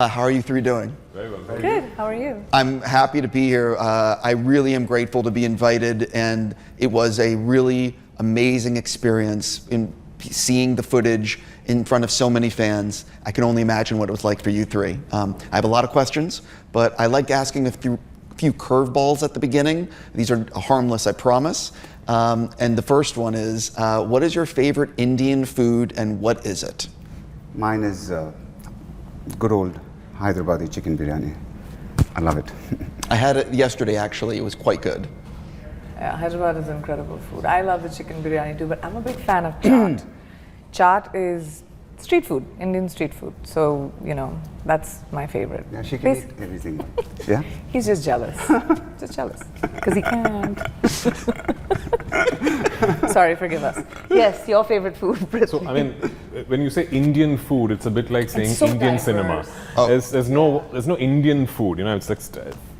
How are you three doing? Very well. Very Good. How are you? I'm happy to be here. I really am grateful to be invited, and it was a really amazing experience in seeing the footage in front of so many fans. I can only imagine what it was like for you three. I have a lot of questions, but I like asking a few curveballs at the beginning. These are harmless, I promise. And the first one is, what is your favorite Indian food and what is it? Mine is good old Hyderabadi chicken biryani. I love it. I had it yesterday, actually. It was quite good. Yeah, Hyderabad is incredible food. I love the chicken biryani too, but I'm a big fan of chaat. Chaat is street food, Indian street food. So, you know, that's my favorite. Yeah, she can eat everything. Yeah? He's just jealous. Just jealous. Because he can't. Sorry, forgive us. Yes, your favorite food, So, I mean, when you say Indian food, it's a bit like saying so Indian diverse. cinema. Oh. There's no Indian food, you know, it's like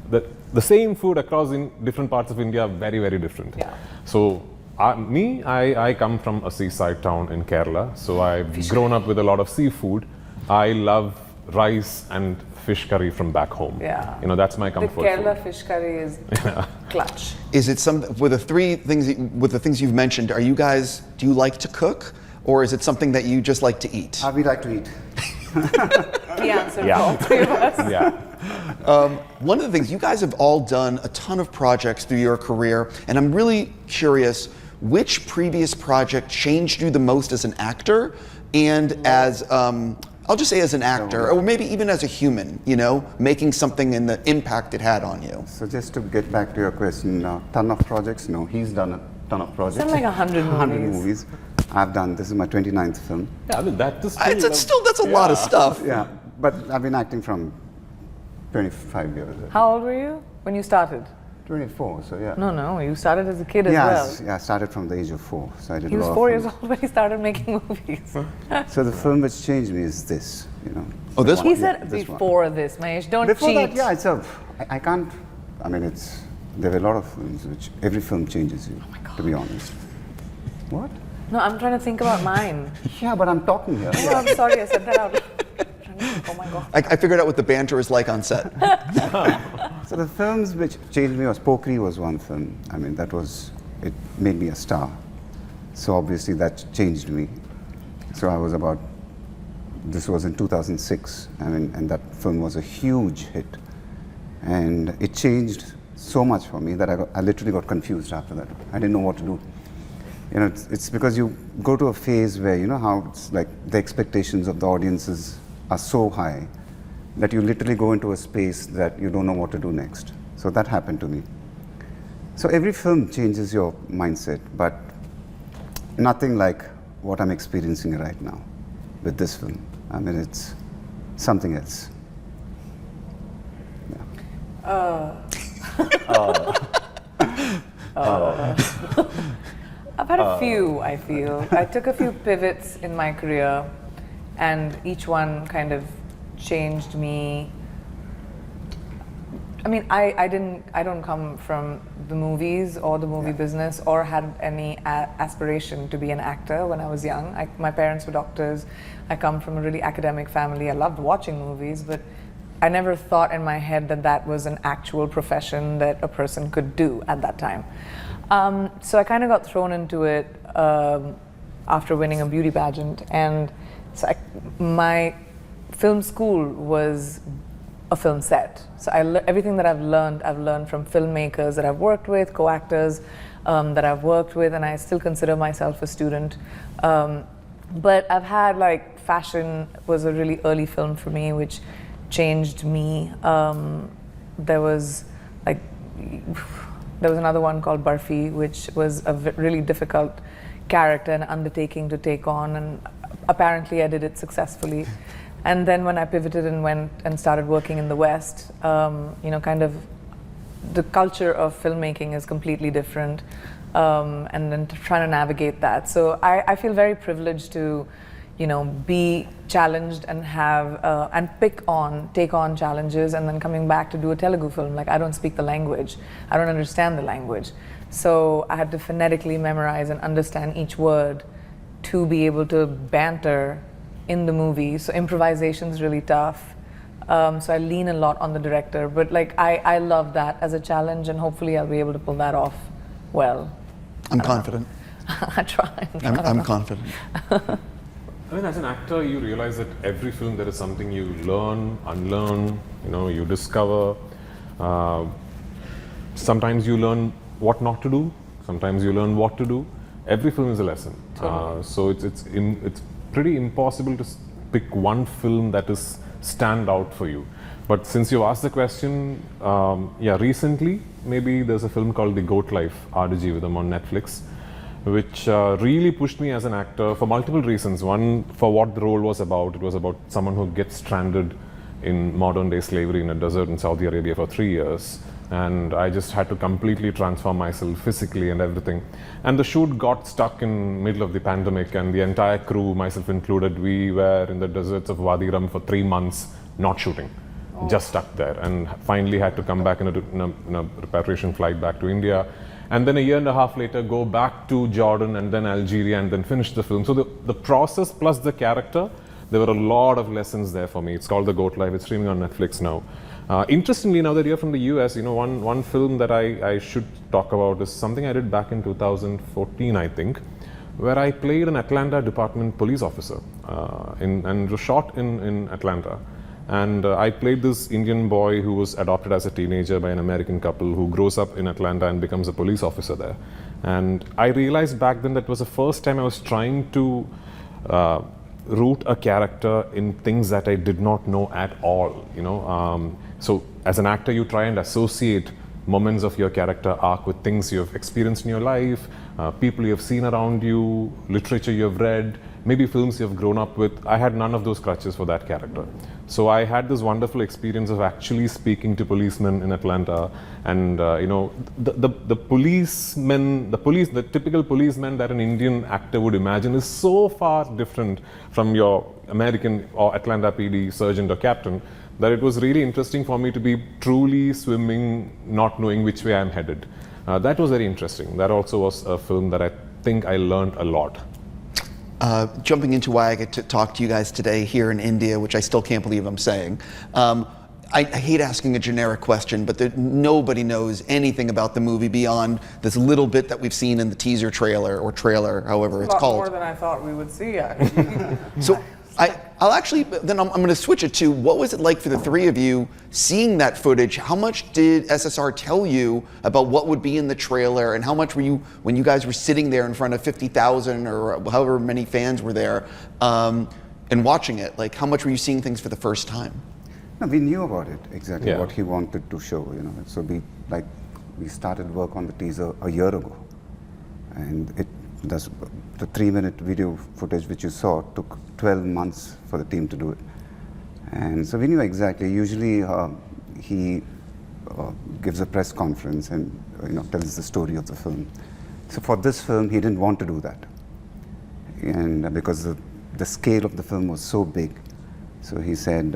the same food across in different parts of India are very, very different. Yeah. So, I come from a seaside town in Kerala, so I've grown up with a lot of seafood. I love rice and fish curry from back home. Yeah. You know, that's my The comfort Kerala food. fish curry is clutch. Is it with the things you've mentioned? Do you like to cook, or is it something that you just like to eat? We like to eat. The answer Yeah. for all three of us. Yeah. One of the things, you guys have all done a ton of projects through your career, and I'm really curious, which previous project changed you the most as an actor and as, I'll just say as an actor, or maybe even as a human, you know, making something and the impact it had on you? So just to get back to your question, ton of projects? No, he's done a ton of projects. Done like 100 movies. I've done, this is my 29th film. Yeah, I mean, that is That's a lot of stuff. Yeah, but I've been acting from 25 years. How old were you when you started? 24, so yeah. No, you started as a kid as Yeah, well. I started from the age of 4. So I did He a was lot 4 of years films. old when he started making movies. So the film which changed me is this, you know. Oh, this He one? said this one. before this, Mahesh, don't Before cheat. that, yeah, I can't, I mean, there were a lot of films which, every film changes you, to be honest. What? No, I'm trying to think about mine. Yeah, but I'm talking here. Oh, I'm sorry, I said that out loud. Oh my God. I figured out what the banter is like on set. So the films which changed me was Pokri was one film. I mean, it made me a star. So obviously that changed me. So this was in 2006, I mean, and that film was a huge hit. And it changed so much for me that I literally got confused after that. I didn't know what to do. You know, it's because you go to a phase where, you know how it's like the expectations of the audiences are so high that you literally go into a space that you don't know what to do next. So that happened to me. So every film changes your mindset, but nothing like what I'm experiencing right now with this film. I mean, it's something else. Yeah. I've had a few, I feel. I took a few pivots in my career, and each one kind of changed me. I mean, I don't come from the movies or the movie business or had any aspiration to be an actor when I was young. My parents were doctors. I come from a really academic family. I loved watching movies, but I never thought in my head that that was an actual profession that a person could do at that time. So I kind of got thrown into it after winning a beauty pageant, and so my film school was a film set. So everything that I've learned from filmmakers that I've worked with, co-actors that I've worked with, and I still consider myself a student. But I've had, like, Fashion was a really early film for me, which changed me. There was another one called Barfi, which was a really difficult character and undertaking to take on, and apparently I did it successfully. And then when I pivoted and went and started working in the West, you know, kind of the culture of filmmaking is completely different, and then trying to navigate that. So I feel very privileged to, you know, be challenged and have and take on challenges, and then coming back to do a Telugu film. Like, I don't speak the language, I don't understand the language, so I had to phonetically memorize and understand each word to be able to banter in the movie. So improvisation is really tough. So I lean a lot on the director. But like I love that as a challenge, and hopefully I'll be able to pull that off well. I'm confident. I try. I'm confident. I mean, as an actor, you realize that every film there is something you learn, unlearn, you discover. Sometimes you learn what not to do. Sometimes you learn what to do. Every film is a lesson. So it's pretty impossible to pick one film that is stand out for you. But since you asked the question, recently maybe there's a film called The Goat Life, Adu on Netflix, which really pushed me as an actor for multiple reasons. One, for what the role was about. It was about someone who gets stranded in modern day slavery in a desert in Saudi Arabia for 3 years. And I just had to completely transform myself physically and everything. And the shoot got stuck in middle of the pandemic, and the entire crew, myself included, we were in the deserts of Wadi Rum for 3 months, not shooting, just stuck there. And finally had to come back in a repatriation flight back to India. And then a year and a half later, go back to Jordan and then Algeria and then finish the film. So the process plus the character, there were a lot of lessons there for me. It's called The Goat Life. It's streaming on Netflix now. Interestingly, now that you're from the US, one film that I should talk about is something I did back in 2014, I think, where I played an Atlanta Department police officer, and it was shot in Atlanta. And I played this Indian boy who was adopted as a teenager by an American couple who grows up in Atlanta and becomes a police officer there. And I realized back then that was the first time I was trying to root a character in things that I did not know at all. So as an actor, you try and associate moments of your character arc with things you have experienced in your life, people you have seen around you, literature you have read, maybe films you have grown up with. I had none of those crutches for that character. So I had this wonderful experience of actually speaking to policemen in Atlanta, and the policemen, the typical policeman that an Indian actor would imagine is so far different from your American or Atlanta PD sergeant or captain, that it was really interesting for me to be truly swimming, not knowing which way I'm headed. That was very interesting. That also was a film that I think I learned a lot. Jumping into why I get to talk to you guys today here in India, which I still can't believe I'm saying. I hate asking a generic question, but nobody knows anything about the movie beyond this little bit that we've seen in the teaser trailer, or trailer, however it's called. A lot more than I thought we would see, actually. So I'll actually, then I'm going to switch it to, what was it like for the three of you seeing that footage? How much did SSR tell you about what would be in the trailer, and how much were you, when you guys were sitting there in front of 50,000 or however many fans were there, and watching it, like how much were you seeing things for the first time? No, we knew about it, exactly Yeah. what he wanted to show, So we started work on the teaser a year ago, and the 3-minute video footage which you saw took 12 months for the team to do it. And so we knew exactly. Usually he gives a press conference and tells the story of the film. So for this film, he didn't want to do that. And because the scale of the film was so big, so he said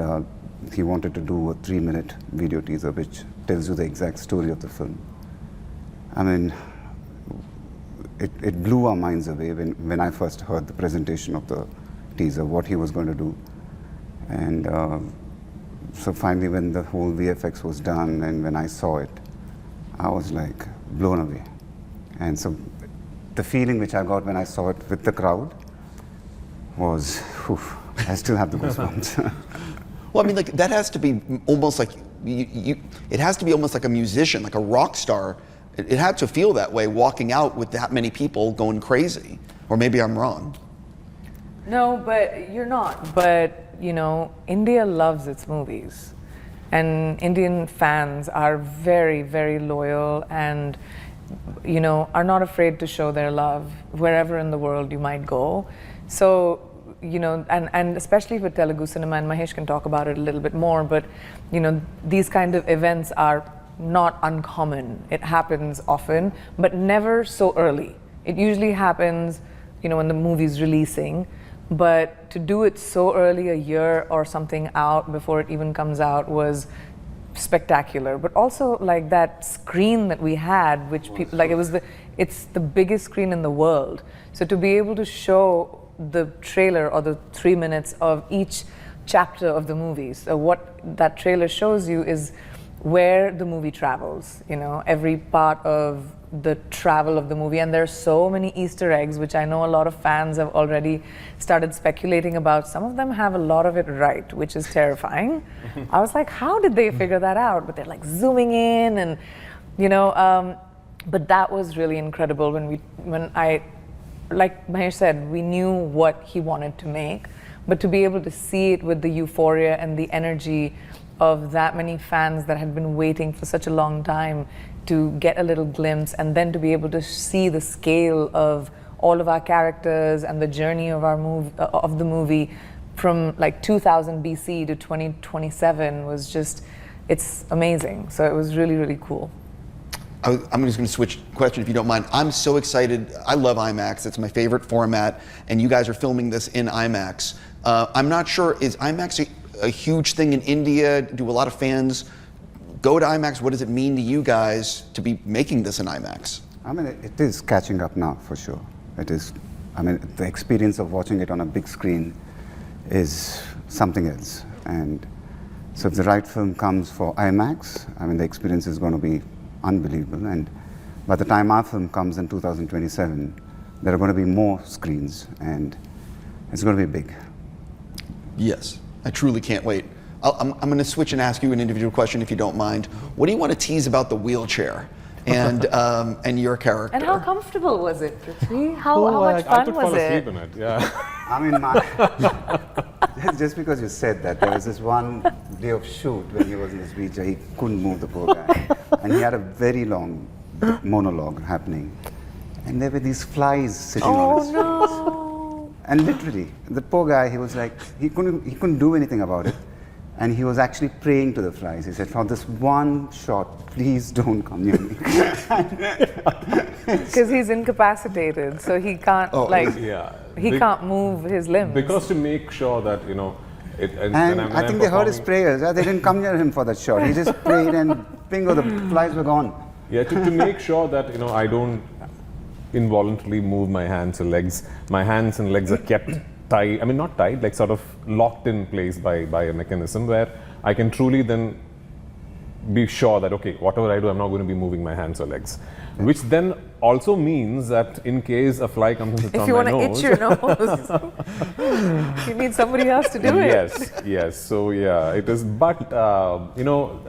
he wanted to do a 3-minute video teaser which tells you the exact story of the film. I mean, it blew our minds away when I first heard the presentation of the teaser, what he was going to do. And so finally, when the whole VFX was done and when I saw it, I was like blown away. And so the feeling which I got when I saw it with the crowd was, I still have the goosebumps. Well, I mean, like that has to be almost like it has to be almost like a musician, like a rock star. It had to feel that way, walking out with that many people going crazy. Or maybe I'm wrong. No, but you're not. But, India loves its movies. And Indian fans are very, very loyal and, are not afraid to show their love wherever in the world you might go. So, and especially with Telugu cinema, and Mahesh can talk about it a little bit more, but, these kind of events are not uncommon. It happens often, but never so early. It usually happens, when the movie's releasing, but to do it so early, a year or something out before it even comes out, was spectacular. But also like that screen that we had, which people, like it's the biggest screen in the world. So to be able to show the trailer or the 3 minutes of each chapter of the movie. So what that trailer shows you is where the movie travels, you know, every part of the travel of the movie. And there's so many Easter eggs, which I know a lot of fans have already started speculating about. Some of them have a lot of it right, which is terrifying. I was like, how did they figure that out? But they're like zooming in and, you know, but that was really incredible when I, like Mahesh said, we knew what he wanted to make, but to be able to see it with the euphoria and the energy of that many fans that had been waiting for such a long time to get a little glimpse, and then to be able to see the scale of all of our characters and the journey of our of the movie from like 2000 BC to 2027 was just, it's amazing. So it was really, really cool. I'm just going to switch question if you don't mind. I'm so excited. I love IMAX. It's my favorite format, and you guys are filming this in IMAX. I'm not sure, is IMAX a huge thing in India? Do a lot of fans go to IMAX? What does it mean to you guys to be making this in IMAX? I mean, it is catching up now, for sure. It is, I mean, the experience of watching it on a big screen is something else. And so if the right film comes for IMAX, I mean, the experience is going to be unbelievable. And by the time our film comes in 2027, there are going to be more screens, and it's going to be big. Yes, I truly can't wait. I'm going to switch and ask you an individual question if you don't mind. What do you want to tease about the wheelchair and your character? And how comfortable was it, Prithvi? How much I fun could was fall it? asleep in it, yeah. I mean, just because you said that, there was this one day of shoot when he was in his wheelchair, he couldn't move, the poor guy. And he had a very long monologue happening. And there were these flies sitting on his face. No. And literally, the poor guy, he was like, he couldn't do anything about it. And he was actually praying to the flies. He said, for this one shot, please don't come near me. Because he's incapacitated, so he can't Yeah. he can't move his limbs. Because to make sure that, you know, And I think they heard his prayers. They didn't come near him for that shot. He just prayed and bingo, the flies were gone. Yeah, to make sure that, you know, I don't involuntarily move my hands or legs. My hands and legs are kept tied, I mean not tied, like sort of locked in place by a mechanism where I can truly then be sure that, okay, whatever I do, I'm not going to be moving my hands or legs. Which then also means that in case a fly comes and sits if on you my want to nose, itch your nose, you need somebody else to do it. Yes. So yeah, it is. But you know,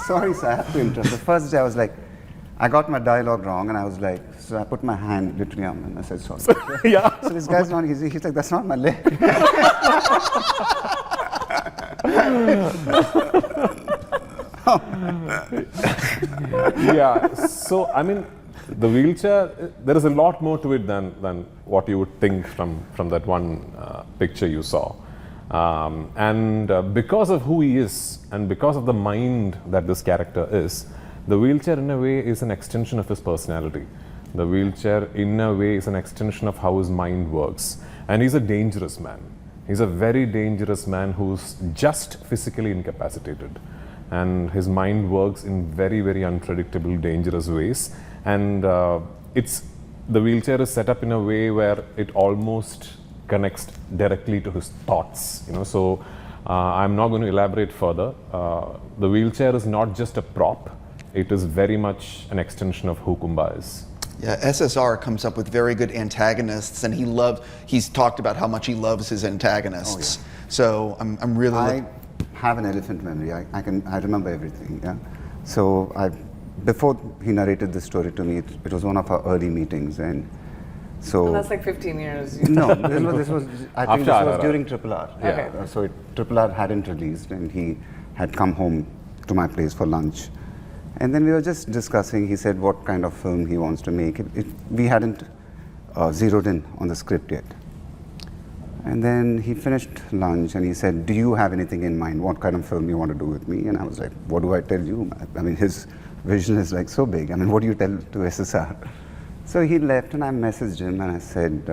Sorry, sir, I have to interrupt. The first day I was like, I got my dialogue wrong, and I was like, so I put my hand literally on, and I said, sorry. yeah. So this guy's not, he's like, that's not my leg. Yeah. So I mean, the wheelchair. There is a lot more to it than what you would think from that one picture you saw. Because of who he is, and because of the mind that this character is, the wheelchair in a way is an extension of his personality. The wheelchair in a way is an extension of how his mind works. And he's a dangerous man. He's a very dangerous man who's just physically incapacitated. And his mind works in very, very unpredictable, dangerous ways. And the wheelchair is set up in a way where it almost connects directly to his thoughts. You know, so I'm not going to elaborate further. The wheelchair is not just a prop. It is very much an extension of who Kumba is. Yeah, SSR comes up with very good antagonists, and he's talked about how much he loves his antagonists. Oh, yeah. So I'm really. I have an elephant memory. I remember everything. Yeah. So before he narrated this story to me, it was one of our early meetings, and so. And that's like 15 years. No, this was I think After this was RRR. during RRR. Okay. So RRR hadn't released, and he had come home to my place for lunch. And then we were just discussing, he said what kind of film he wants to make. We hadn't zeroed in on the script yet. And then he finished lunch and he said, do you have anything in mind? What kind of film you want to do with me? And I was like, what do I tell you? I mean, his vision is like so big. I mean, what do you tell to SSR? So he left and I messaged him and I said,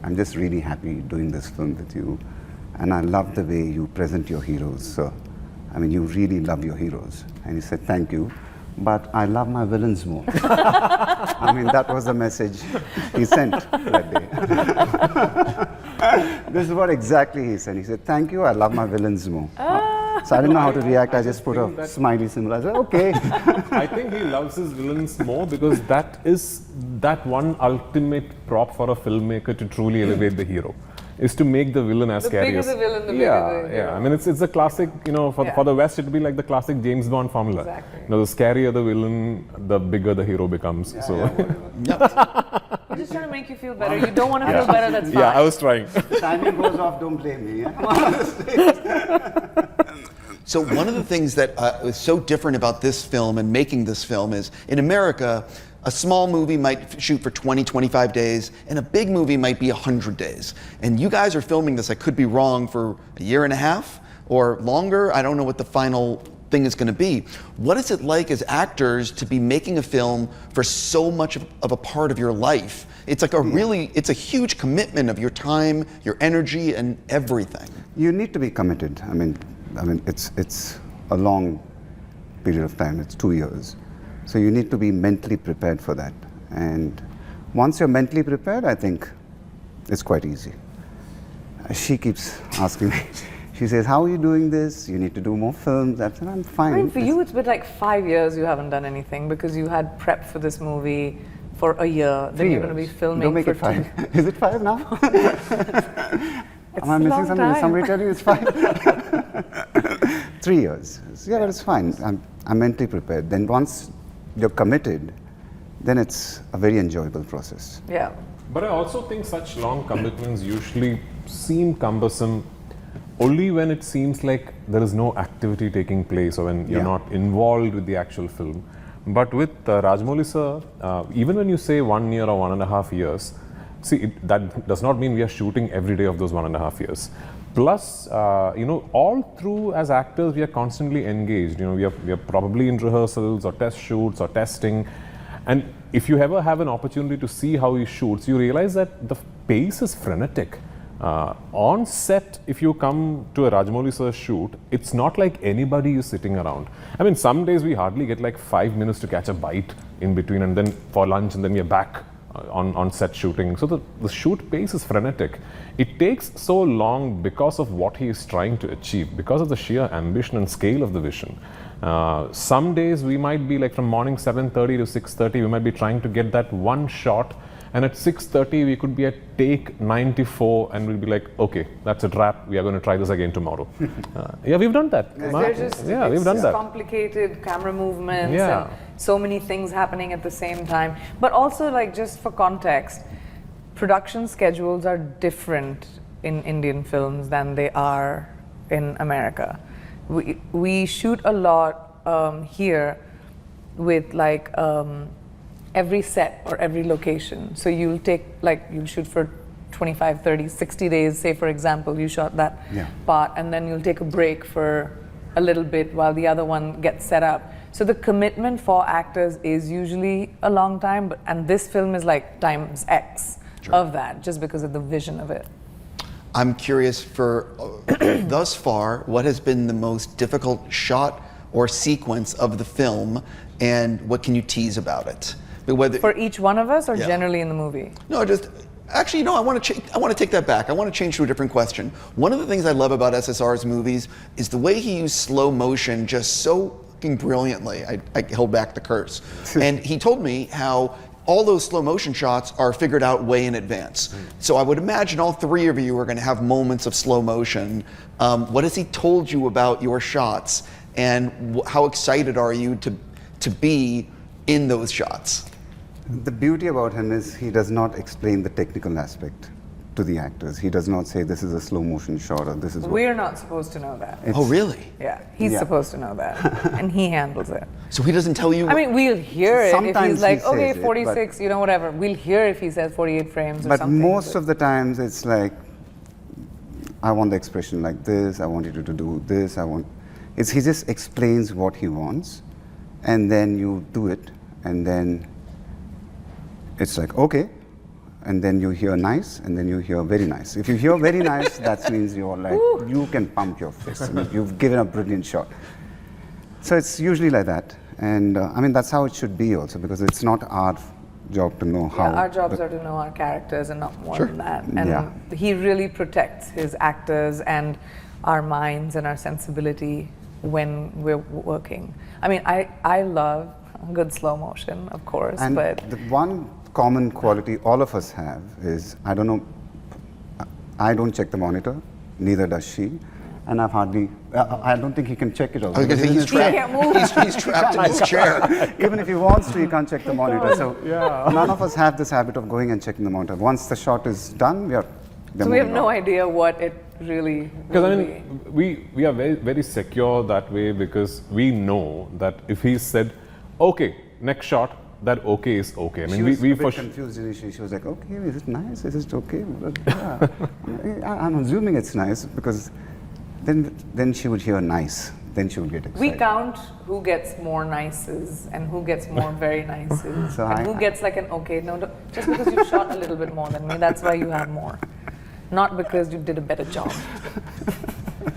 I'm just really happy doing this film with you. And I love the way you present your heroes. So, I mean, you really love your heroes. And he said, thank you. but I love my villains more. I mean, that was the message he sent that day. This is what exactly he said. He said, thank you, I love my villains more. So I didn't know how to react. I just put a smiley symbol. I said, okay. I think he loves his villains more because that is that one ultimate prop for a filmmaker to truly elevate the hero, is to make the villain as scary as... The bigger the villain, the bigger the hero. I mean, it's a classic, for the West, it would be like the classic James Bond formula. Exactly. The scarier the villain, the bigger the hero becomes. We're just trying to make you feel better. You don't want to feel better, that's fine. Yeah, I was trying. Timing goes off, don't blame me. Yeah? Come on. So one of the things that was so different about this film and making this film is, in America, a small movie might shoot for 20, 25 days, and a big movie might be 100 days. And you guys are filming this, I could be wrong, for a year and a half or longer. I don't know what the final thing is going to be. What is it like as actors to be making a film for so much of a part of your life? It's like it's a huge commitment of your time, your energy, and everything. You need to be committed. I mean, it's a long period of time. It's 2 years. So you need to be mentally prepared for that. And once you're mentally prepared, I think it's quite easy. She keeps asking me, she says, how are you doing this? You need to do more films. I said, I'm fine. I mean, for you, it's been like 5 years you haven't done anything because you had prepped for this movie for a year. Then you're going to be filming Don't make for it 5. Is it 5 now? It's Am I a missing long something? time. Did somebody tell you it's 5? 3 years. Yeah, but it's fine. I'm mentally prepared. Then once you're committed, then it's a very enjoyable process. Yeah. But I also think such long commitments usually seem cumbersome only when it seems like there is no activity taking place or when you're not involved with the actual film. But with Rajamouli sir, even when you say 1 year or 1.5 years, that does not mean we are shooting every day of those 1.5 years. Plus, all through as actors, we are constantly engaged. We are probably in rehearsals or test shoots or testing. And if you ever have an opportunity to see how he shoots, you realize that the pace is frenetic. On set, if you come to a Rajamouli sir shoot, it's not like anybody is sitting around. I mean, some days we hardly get like 5 minutes to catch a bite in between and then for lunch and then we are back on set shooting. So the shoot pace is frenetic. It takes so long because of what he is trying to achieve, because of the sheer ambition and scale of the vision. Some days we might be like from morning 7:30 to 6:30, we might be trying to get that one shot, and at 6:30 we could be at take 94 and we'll be like, okay, that's a wrap, we are going to try this again tomorrow. Yeah, we've done that. We've done that. Complicated camera movements Yeah. and so many things happening at the same time. But also, like, just for context, production schedules are different in Indian films than they are in America. We shoot a lot here with like every set or every location. So you'll shoot for 25, 30, 60 days, say for example, you shot that part, and then you'll take a break for a little bit while the other one gets set up. So the commitment for actors is usually a long time, and this film is like times X of that, just because of the vision of it. I'm curious for thus far, what has been the most difficult shot or sequence of the film, and what can you tease about it? For each one of us, or generally in the movie? No, actually, no, I want to take that back. I want to change to a different question. One of the things I love about SSR's movies is the way he used slow motion just so fucking brilliantly. I held back the curse. And he told me how all those slow motion shots are figured out way in advance. So I would imagine all three of you are going to have moments of slow motion. What has he told you about your shots, and how excited are you to be in those shots? The beauty about him is he does not explain the technical aspect to the actors. He does not say this is a slow motion shot or this is what. We're not supposed to know that. Oh, really? Yeah, he's supposed to know that, and he handles it. So he doesn't tell you? I mean, we'll hear it if he's like, okay, says 46, whatever. We'll hear if he says 48 frames or but something. most of the times it's like, I want the expression like this, I want you to do this, he just explains what he wants, and then you do it, and then it's like, okay, and then you hear nice, and then you hear very nice. If you hear very nice, that means you're like, you can pump your fist. I mean, you've given a brilliant shot. So it's usually like that. And I mean, that's how it should be also, because it's not our job to know how. Yeah, our jobs are to know our characters and not more Sure. than that. And Yeah. he really protects his actors and our minds and our sensibility when we're working. I mean, I love good slow motion, of course, And but the one common quality all of us have is, I don't know, I don't check the monitor, neither does she. And I've hardly, I don't think he can check it also. I was gonna say he's He can't move. He's trapped in his chair. Even if he wants to, he can't check the monitor. So none of us have this habit of going and checking the monitor. Once the shot is done, they're so we have moving no on. idea what it really Because will I be. mean, we are very, very secure that way, because we know that if he said, okay, next shot, that okay is okay. I mean, She was we a bit for confused initially. She was like, okay, is it nice? Is it okay? But, yeah. I'm assuming it's nice, because then she would hear nice. Then she would get excited. We count who gets more nices and who gets more very nices So and who gets like an okay. No, just because you shot a little bit more than me, that's why you have more. Not because you did a better job.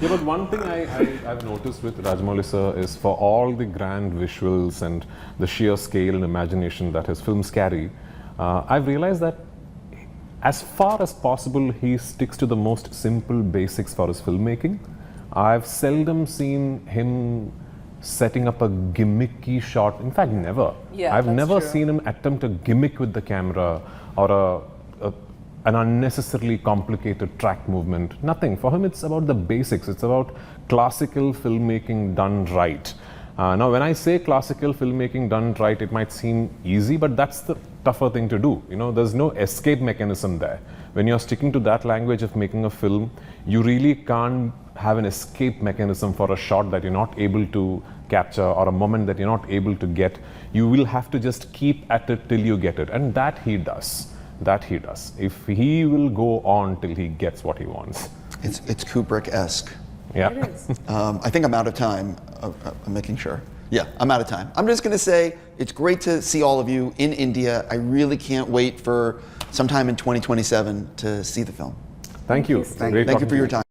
Yeah, but one thing I've noticed with Rajamouli sir is, for all the grand visuals and the sheer scale and imagination that his films carry, I've realized that as far as possible he sticks to the most simple basics for his filmmaking. I've seldom seen him setting up a gimmicky shot. In fact, never. Yeah, I've that's never true. seen him attempt a gimmick with the camera or an unnecessarily complicated track movement. Nothing. For him, it's about the basics. It's about classical filmmaking done right. Now, when I say classical filmmaking done right, it might seem easy, but that's the tougher thing to do. You know, there's no escape mechanism there. When you're sticking to that language of making a film, you really can't have an escape mechanism for a shot that you're not able to capture, or a moment that you're not able to get. You will have to just keep at it till you get it, and that he does. That he does. If he will go on till he gets what he wants. It's Kubrick-esque. Yeah. It is. I think I'm out of time. I'm making sure. Yeah, I'm out of time. I'm just going to say it's great to see all of you in India. I really can't wait for sometime in 2027 to see the film. Thank you. Thank Great Thank you talking for to your time.